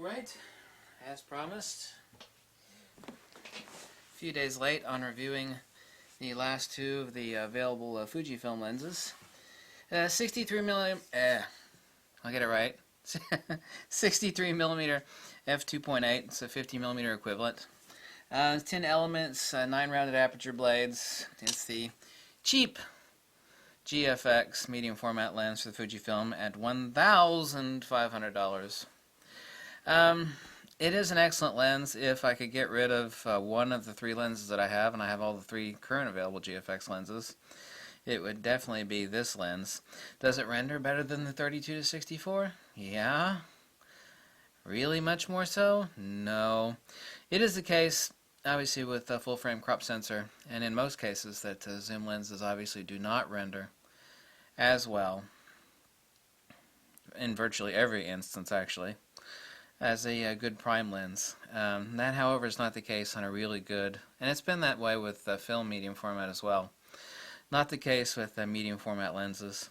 Alright, as promised, a few days late on reviewing the last two of the available Fujifilm lenses. 63 millimeter, I'll get it right, 63 millimeter f2.8, it's a 50 millimeter equivalent. 10 elements, 9 rounded aperture blades. It's the cheap GFX medium format lens for the Fujifilm at $1,500. It is an excellent lens. If I could get rid of one of the three lenses that I have, and I have all the three current available GFX lenses, it would definitely be this lens. Does it render better than the 32 to 64? Yeah. Really much more so? No. It is the case, obviously, with a full frame crop sensor, and in most cases that zoom lenses obviously do not render as well, in virtually every instance actually, as a good prime lens. That, however, is not the case on a really good, and it's been that way with film medium format as well. Not the case with medium format lenses.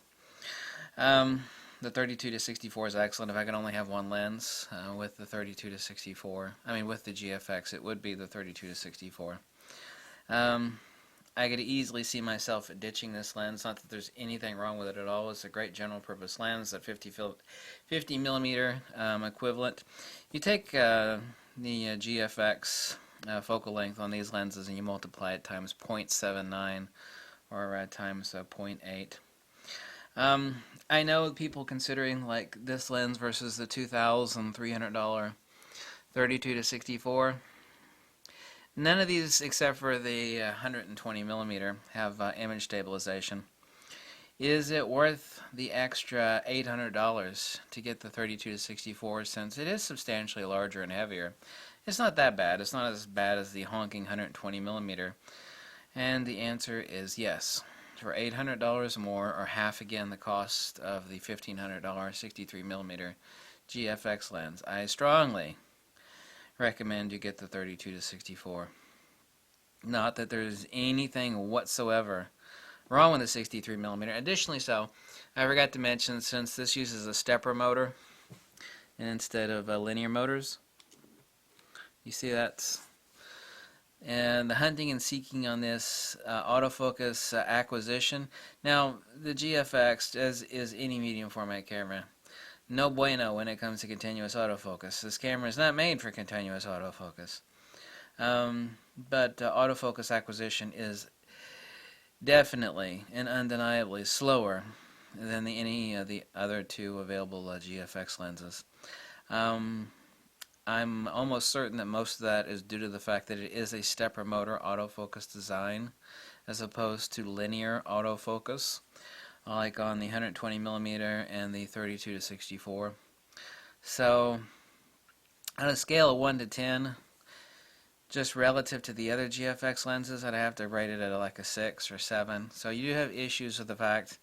The 32 to 64 is excellent. If I could only have one lens with the 32 to 64, I mean with the GFX, it would be the 32 to 64. I could easily see myself ditching this lens. Not that there's anything wrong with it at all. It's a great general purpose lens, at 50 millimeter equivalent. You take the GFX focal length on these lenses and you multiply it times 0.79 or times 0.8. I know people considering like this lens versus the $2,300 32 to 64. None of these, except for the 120 millimeter, have image stabilization. Is it worth the extra $800 to get the 32 to 64, since it is substantially larger and heavier? It's not that bad. It's not as bad as the honking 120 millimeter. And the answer is yes. For $800 more, or half again the cost of the $1,500 63 millimeter GFX lens, I strongly recommend you get the 32 to 64. Not that there's anything whatsoever wrong with the 63 millimeter. Additionally, I forgot to mention, since this uses a stepper motor instead of linear motors, you see that's, and the hunting and seeking on this autofocus acquisition. Now, the GFX, as is any medium format camera, no bueno when it comes to continuous autofocus. This camera is not made for continuous autofocus. But autofocus acquisition is definitely and undeniably slower than any of the other two available GFX lenses. I'm almost certain that most of that is due to the fact that it is a stepper motor autofocus design as opposed to linear autofocus, like on the 120 millimeter and the 32 to 64. So, on a scale of 1 to 10, just relative to the other GFX lenses, I'd have to rate it at like a 6 or 7. So you do have issues with the fact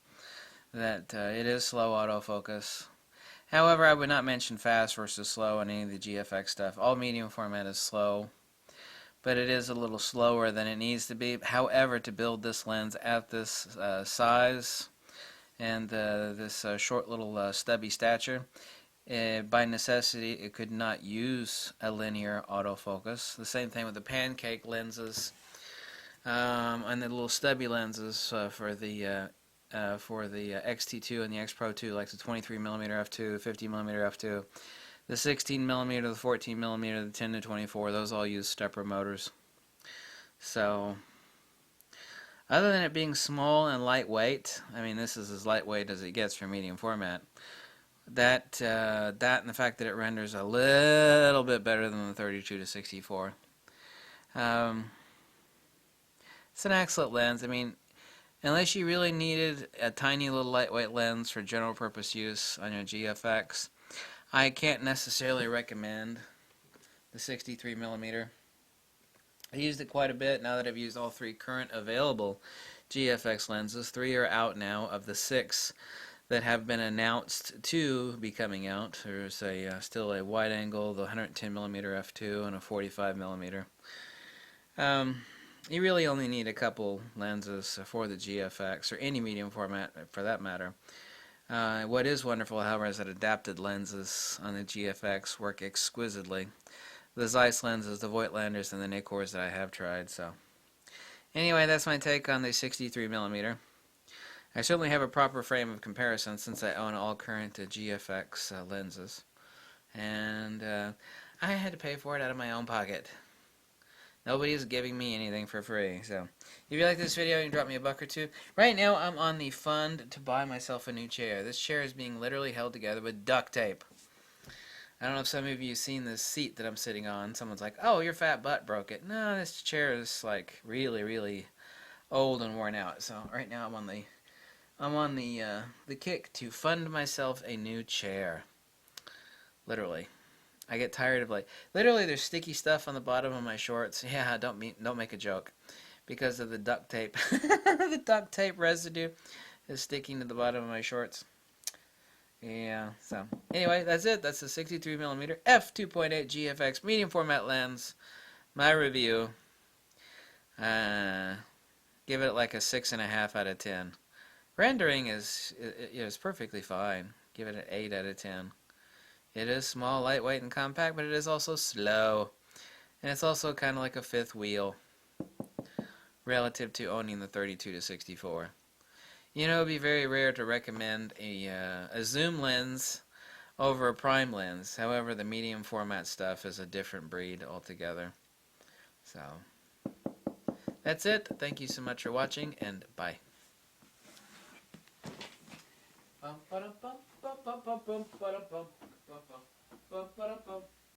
that it is slow autofocus. However, I would not mention fast versus slow on any of the GFX stuff. All medium format is slow, but it is a little slower than it needs to be. However, to build this lens at this size and this short little stubby stature, by necessity it could not use a linear autofocus. The same thing with the pancake lenses and the little stubby lenses for the XT2 and the X Pro 2, like the 23 millimeter f2, 50 millimeter f2, the 16 millimeter, the 14 millimeter, the 10 to 24. Those all use stepper motors. So, other than it being small and lightweight, I mean, this is as lightweight as it gets for medium format. That and the fact that it renders a little bit better than the 32 to 64. It's an excellent lens. I mean, unless you really needed a tiny little lightweight lens for general purpose use on your GFX, I can't necessarily recommend the 63 millimeter. I used it quite a bit now that I've used all three current available GFX lenses. 3 are out now of the 6 that have been announced to be coming out. There's still a wide angle, the 110 millimeter f2, and a 45 millimeter. You really only need a couple lenses for the GFX, or any medium format for that matter. What is wonderful, however, is that adapted lenses on the GFX work exquisitely. The Zeiss lenses, the Voigtlanders, and the Nicors that I have tried. So, anyway, that's my take on the 63mm. I certainly have a proper frame of comparison since I own all current GFX lenses, and I had to pay for it out of my own pocket. Nobody is giving me anything for free. So, if you like this video, you can drop me a buck or two. Right now, I'm on the fund to buy myself a new chair. This chair is being literally held together with duct tape. I don't know if some of you have seen this seat that I'm sitting on. Someone's like, "Oh, your fat butt broke it." No, this chair is like really, really old and worn out. So right now, I'm on the kick to fund myself a new chair. Literally. I get tired of literally there's sticky stuff on the bottom of my shorts. Yeah, don't make a joke, because of the duct tape. The duct tape residue is sticking to the bottom of my shorts. Yeah, so anyway, that's it. That's the 63mm f2.8 GFX medium format lens. My review. Give it like a 6.5 out of 10. Rendering is perfectly fine. Give it an 8 out of 10. It is small, lightweight, and compact, but it is also slow. And it's also kind of like a fifth wheel relative to owning the 32 to 64. You know, it would be very rare to recommend a zoom lens over a prime lens. However, the medium format stuff is a different breed altogether. So, that's it. Thank you so much for watching, and bye. Bum, ba-dum, bum, bum, bum, bum, bum, ba-dum, bum, bum, bum, bum, ba-dum, bum.